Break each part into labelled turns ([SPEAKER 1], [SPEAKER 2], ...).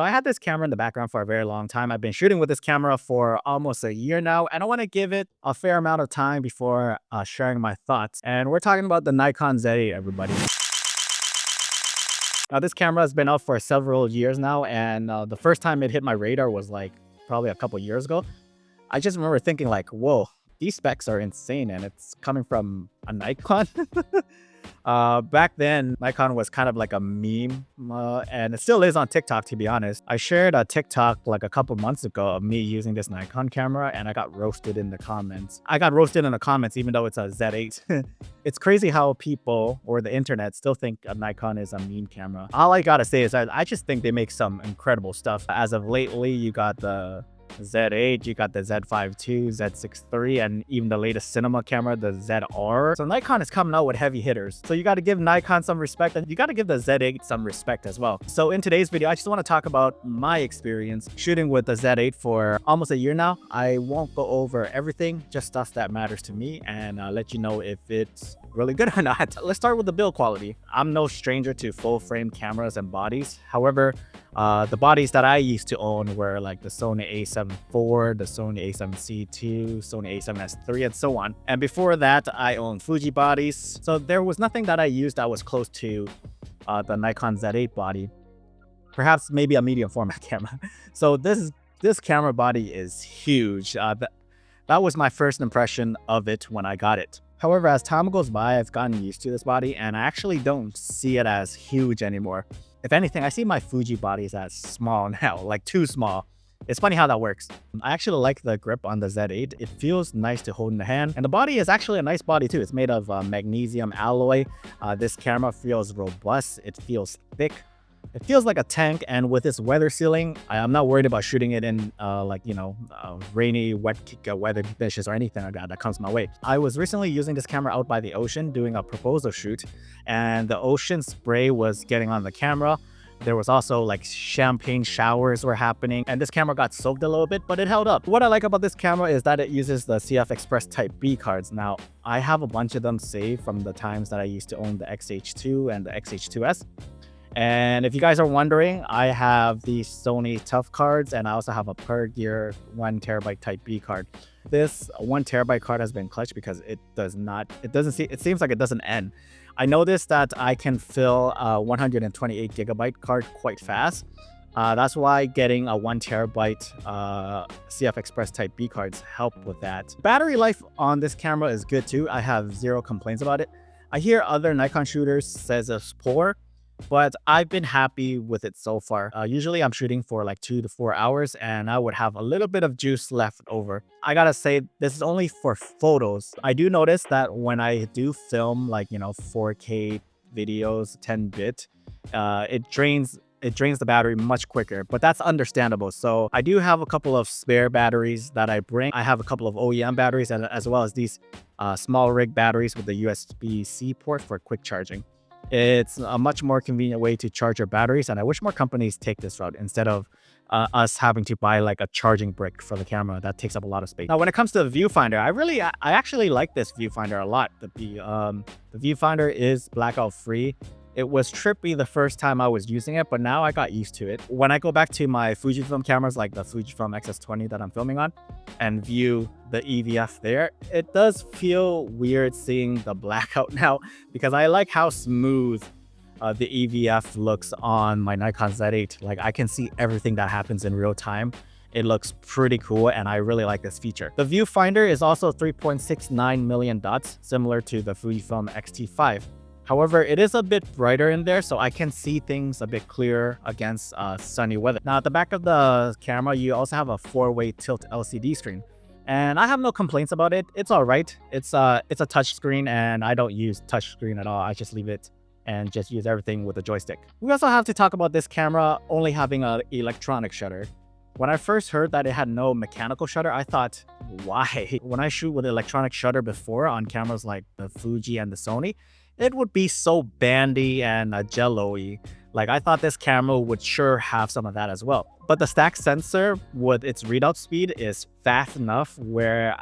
[SPEAKER 1] I had this camera in the background for a very long time. I've been shooting with this camera for almost a year now, and I want to give it a fair amount of time before sharing my thoughts. And we're talking about the Nikon Z8, everybody. Now, this camera has been out for several years now, and the first time it hit my radar was like probably a couple years ago. I just remember thinking like, whoa, these specs are insane, and it's coming from a Nikon. Back then, Nikon was kind of like a meme, and it still is on TikTok, to be honest. I shared a TikTok like a couple months ago of me using this Nikon camera, and I got roasted in the comments. Even though it's a Z8. It's crazy how people or the internet still think a Nikon is a meme camera. All I gotta say is I just think they make some incredible stuff. As of lately, you got the Z8, you got the Z5 II, Z6 III, and even the latest cinema camera, the ZR. So Nikon is coming out with heavy hitters. So you got to give Nikon some respect, and you got to give the Z8 some respect as well. So in today's video, I just want to talk about my experience shooting with the Z8 for almost a year now. I won't go over everything, just stuff that matters to me, and let you know if it's really good or not. Let's start with the build quality. I'm no stranger to full frame cameras and bodies. However, the bodies that I used to own were like the Sony A7IV, the Sony A7C2, Sony A7S III, and so on. And before that, I owned Fuji bodies. So there was nothing that I used that was close to the Nikon Z8 body. Perhaps maybe a medium format camera. So this camera body is huge. That was my first impression of it when I got it. However, as time goes by, I've gotten used to this body, and I actually don't see it as huge anymore. If anything, I see my Fuji bodies as small now, like too small. It's funny how that works. I actually like the grip on the Z8. It feels nice to hold in the hand, and the body is actually a nice body too. It's made of magnesium alloy. This camera feels robust. It feels thick. It feels like a tank, and with this weather sealing, I'm not worried about shooting it in rainy, wet weather conditions or anything like that comes my way. I was recently using this camera out by the ocean doing a proposal shoot, and the ocean spray was getting on the camera. There was also like champagne showers were happening, and this camera got soaked a little bit, but it held up. What I like about this camera is that it uses the CF Express Type B cards. Now, I have a bunch of them saved from the times that I used to own the XH2 and the XH2S. And if you guys are wondering, I have the Sony Tough cards, and I also have a Per Gear 1TB Type B card. This 1TB card has been clutch because it seems like it doesn't end. I noticed that I can fill a 128GB card quite fast. That's why getting a 1TB CF Express Type B cards help with that. Battery life on this camera is good too. I have zero complaints about it. I hear other Nikon shooters says it's poor, but I've been happy with it so far. Usually I'm shooting for like 2 to 4 hours, and I would have a little bit of juice left over. I gotta say, this is only for photos. I do notice that when I do film 4K videos, 10-bit, it drains the battery much quicker, but that's understandable. So I do have a couple of spare batteries that I bring. I have a couple of OEM batteries, as well as these small rig batteries with the USB-C port for quick charging. It's a much more convenient way to charge your batteries, and I wish more companies take this route instead of us having to buy like a charging brick for the camera. That takes up a lot of space. Now, when it comes to the viewfinder, I actually like this viewfinder a lot. The viewfinder is blackout free. It was trippy the first time I was using it, but now I got used to it. When I go back to my Fujifilm cameras, like the Fujifilm XS20 that I'm filming on, and view the EVF there, it does feel weird seeing the blackout now, because I like how smooth the EVF looks on my Nikon Z8. Like, I can see everything that happens in real time. It looks pretty cool, and I really like this feature. The viewfinder is also 3.69 million dots, similar to the Fujifilm XT5. However, it is a bit brighter in there, so I can see things a bit clearer against sunny weather. Now, at the back of the camera, you also have a 4-way tilt LCD screen, and I have no complaints about it. It's all right. It's a touch screen, and I don't use touch screen at all. I just leave it and just use everything with a joystick. We also have to talk about this camera only having an electronic shutter. When I first heard that it had no mechanical shutter, I thought, why? When I shoot with electronic shutter before on cameras like the Fuji and the Sony, it would be so bandy and jello-y. Like, I thought this camera would sure have some of that as well. But the stack sensor with its readout speed is fast enough where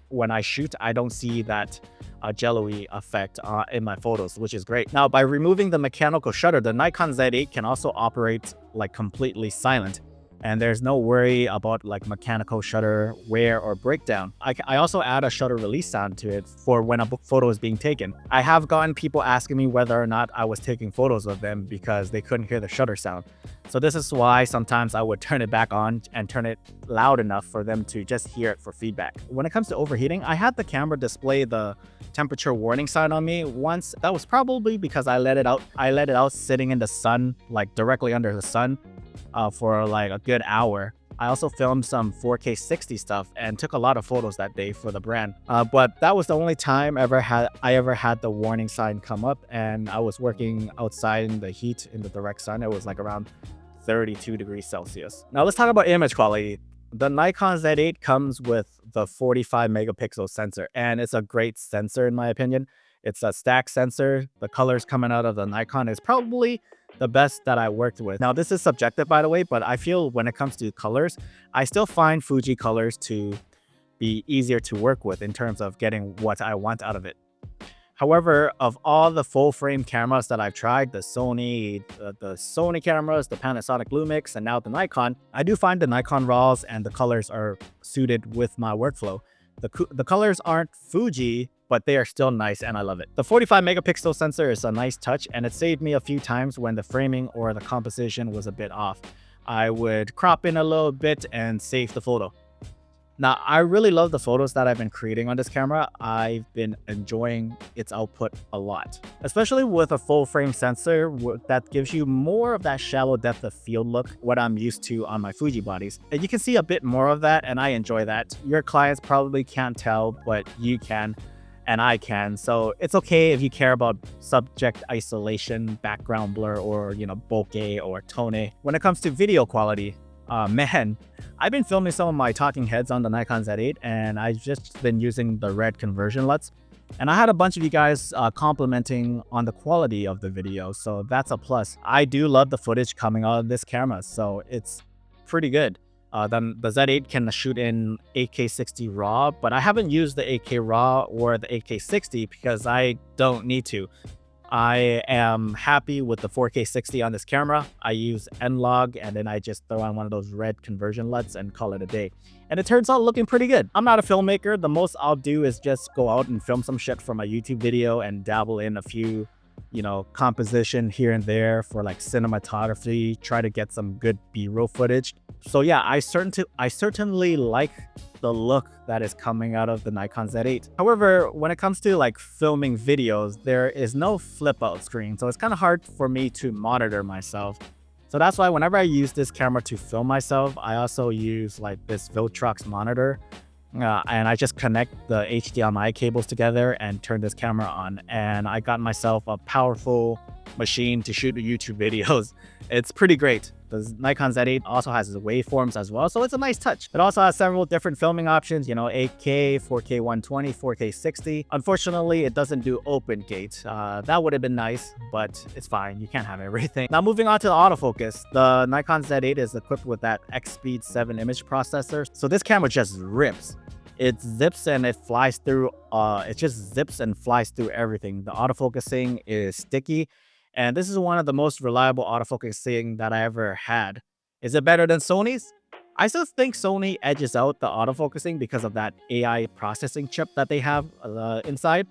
[SPEAKER 1] when I shoot, I don't see that jello-y effect in my photos, which is great. Now, by removing the mechanical shutter, the Nikon Z8 can also operate like completely silent. And there's no worry about like mechanical shutter wear or breakdown. I also add a shutter release sound to it for when a photo is being taken. I have gotten people asking me whether or not I was taking photos of them because they couldn't hear the shutter sound. So this is why sometimes I would turn it back on and turn it loud enough for them to just hear it for feedback. When it comes to overheating, I had the camera display the temperature warning sign on me once. That was probably because I let it out sitting in the sun, like directly under the sun, for like a good hour. I also filmed some 4K 60 stuff and took a lot of photos that day for the brand. But that was the only time I ever had the warning sign come up, and I was working outside in the heat in the direct sun. It was like around 32 degrees Celsius. Now let's talk about image quality. The Nikon Z8 comes with the 45 megapixel sensor, and it's a great sensor in my opinion. It's a stack sensor. The colors coming out of the Nikon is probably the best that I worked with. Now, this is subjective, by the way, but I feel when it comes to colors, I still find Fuji colors to be easier to work with in terms of getting what I want out of it. However, of all the full frame cameras that I've tried, the Sony cameras, the Panasonic Lumix, and now the Nikon, I do find the Nikon RAWs and the colors are suited with my workflow. The colors aren't Fuji, but they are still nice and I love it. The 45 megapixel sensor is a nice touch, and it saved me a few times when the framing or the composition was a bit off. I would crop in a little bit and save the photo. Now, I really love the photos that I've been creating on this camera. I've been enjoying its output a lot, especially with a full frame sensor that gives you more of that shallow depth of field look, what I'm used to on my Fuji bodies. And you can see a bit more of that, and I enjoy that. Your clients probably can't tell, but you can, and I can. So it's okay if you care about subject isolation, background blur, or, bokeh or tone. When it comes to video quality, man, I've been filming some of my talking heads on the Nikon Z8, and I've just been using the red conversion LUTs. And I had a bunch of you guys complimenting on the quality of the video, so that's a plus. I do love the footage coming out of this camera, so it's pretty good. Then the Z8 can shoot in 8K 60 RAW, but I haven't used the 8K RAW or the 8K 60 because I don't need to. I am happy with the 4K 60 on this camera. I use N-Log, and then I just throw on one of those red conversion LUTs and call it a day. And it turns out looking pretty good. I'm not a filmmaker. The most I'll do is just go out and film some shit from a YouTube video and dabble in a few, composition here and there for like cinematography, try to get some good B-roll footage. So yeah, I certainly like the look that is coming out of the Nikon Z8. However, when it comes to like filming videos, there is no flip out screen, so it's kind of hard for me to monitor myself. So that's why whenever I use this camera to film myself, I also use like this Viltrox monitor, and I just connect the HDMI cables together and turn this camera on, and I got myself a powerful machine to shoot YouTube videos. It's pretty great. The Nikon Z8 also has the waveforms as well, so it's a nice touch. It also has several different filming options, 8K, 4K 120, 4K 60. Unfortunately, it doesn't do open gate. That would have been nice, but it's fine. You can't have everything. Now, moving on to the autofocus. The Nikon Z8 is equipped with that X-Speed 7 image processor, so this camera just rips. It zips and it flies through, it just zips and flies through everything. The autofocusing is sticky, and this is one of the most reliable autofocusing that I ever had. Is it better than Sony's? I still think Sony edges out the autofocusing because of that AI processing chip that they have inside.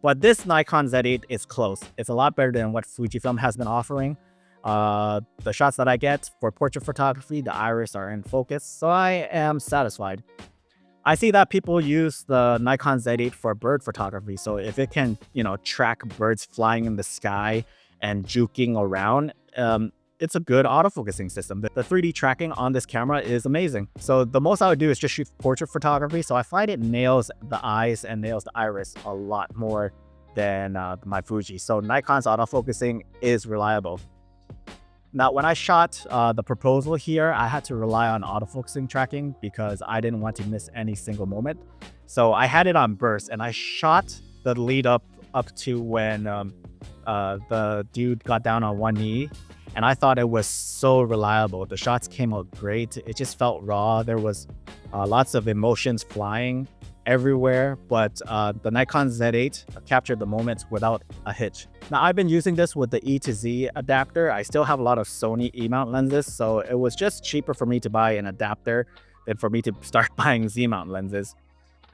[SPEAKER 1] But this Nikon Z8 is close. It's a lot better than what Fujifilm has been offering. The shots that I get for portrait photography, the iris are in focus, so I am satisfied. I see that people use the Nikon Z8 for bird photography, so if it can, track birds flying in the sky and juking around, it's a good autofocusing system. The 3D tracking on this camera is amazing. So the most I would do is just shoot portrait photography, so I find it nails the eyes and nails the iris a lot more than my Fuji. So Nikon's autofocusing is reliable. Now, when I shot the proposal here, I had to rely on autofocusing tracking because I didn't want to miss any single moment. So I had it on burst, and I shot the lead up to when the dude got down on one knee, and I thought it was so reliable. The shots came out great. It just felt raw. There was lots of emotions flying, everywhere, but the Nikon Z8 captured the moment without a hitch. Now, I've been using this with the E to Z adapter. I still have a lot of Sony E-mount lenses, so it was just cheaper for me to buy an adapter than for me to start buying Z-mount lenses.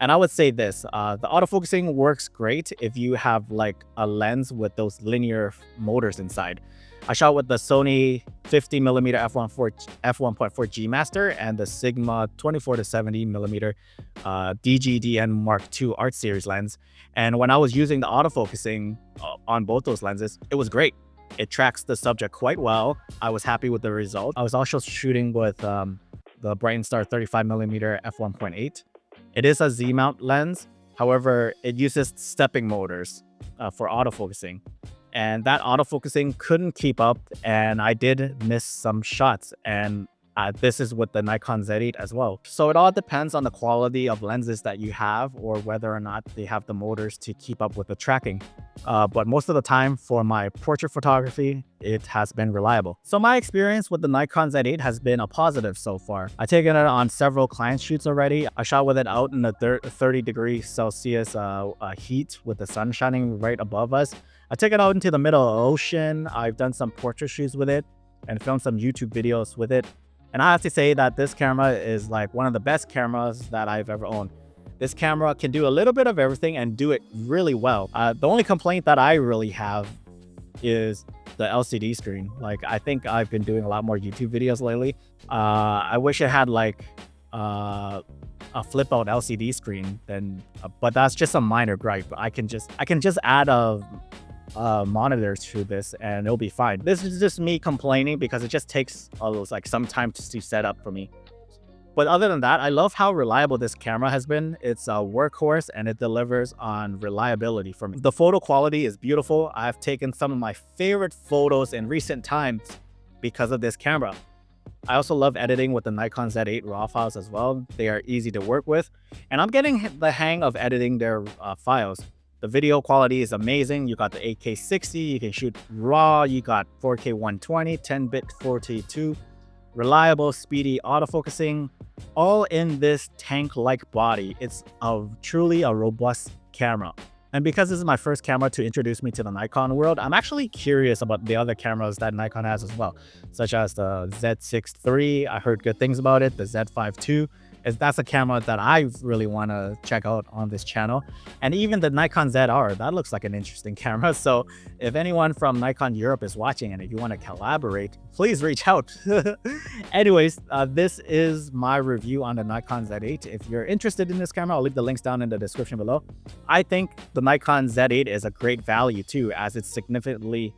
[SPEAKER 1] And I would say this, the autofocusing works great if you have like a lens with those linear motors inside. I shot with the Sony 50mm f1.4 G Master and the Sigma 24 to 70mm DGDN Mark II Art Series lens. And when I was using the autofocusing on both those lenses, it was great. It tracks the subject quite well. I was happy with the result. I was also shooting with the Bright Star 35mm f1.8. It is a Z-mount lens. However, it uses stepping motors for autofocusing. And that autofocusing couldn't keep up, and I did miss some shots. And this is with the Nikon Z8 as well. So it all depends on the quality of lenses that you have or whether or not they have the motors to keep up with the tracking. But most of the time for my portrait photography, it has been reliable. So my experience with the Nikon Z8 has been a positive so far. I've taken it on several client shoots already. I shot with it out in the 30°C heat with the sun shining right above us. I took it out into the middle of the ocean. I've done some portrait shoots with it and filmed some YouTube videos with it. And I have to say that this camera is like one of the best cameras that I've ever owned. This camera can do a little bit of everything and do it really well. The only complaint that I really have is the LCD screen. Like, I think I've been doing a lot more YouTube videos lately. I wish it had like a flip out LCD screen, but that's just a minor gripe. I can just add a monitor to this and it'll be fine. This is just me complaining because it just takes like some time to set up for me. But other than that, I love how reliable this camera has been. It's a workhorse and it delivers on reliability for me. The photo quality is beautiful. I've taken some of my favorite photos in recent times because of this camera. I also love editing with the Nikon Z8 RAW files as well. They are easy to work with, and I'm getting the hang of editing their files. The video quality is amazing. You got the 8K 60, you can shoot RAW, you got 4K 120, 10-bit 422, reliable, speedy autofocusing, all in this tank-like body. It's truly a robust camera. And because this is my first camera to introduce me to the Nikon world, I'm actually curious about the other cameras that Nikon has as well, such as the Z6 III. I heard good things about it. The Z5 II. That's a camera that I really want to check out on this channel. And even the Nikon ZR, that looks like an interesting camera. So if anyone from Nikon Europe is watching and if you want to collaborate, please reach out. Anyways, this is my review on the Nikon Z8. If you're interested in this camera, I'll leave the links down in the description below. I think the Nikon Z8 is a great value too, as it's significantly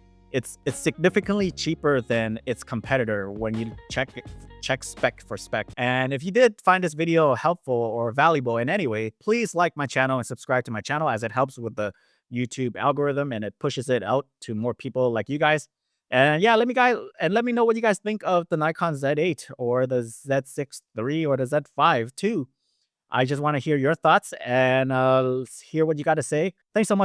[SPEAKER 1] cheaper than its competitor when you check spec for spec. And if you did find this video helpful or valuable in any way, please like my channel and subscribe to my channel, as it helps with the YouTube algorithm and it pushes it out to more people like you guys. And yeah, let me know what you guys think of the Nikon Z8 or the Z6 III or the Z5 II. I just want to hear your thoughts and hear what you got to say. Thanks so much.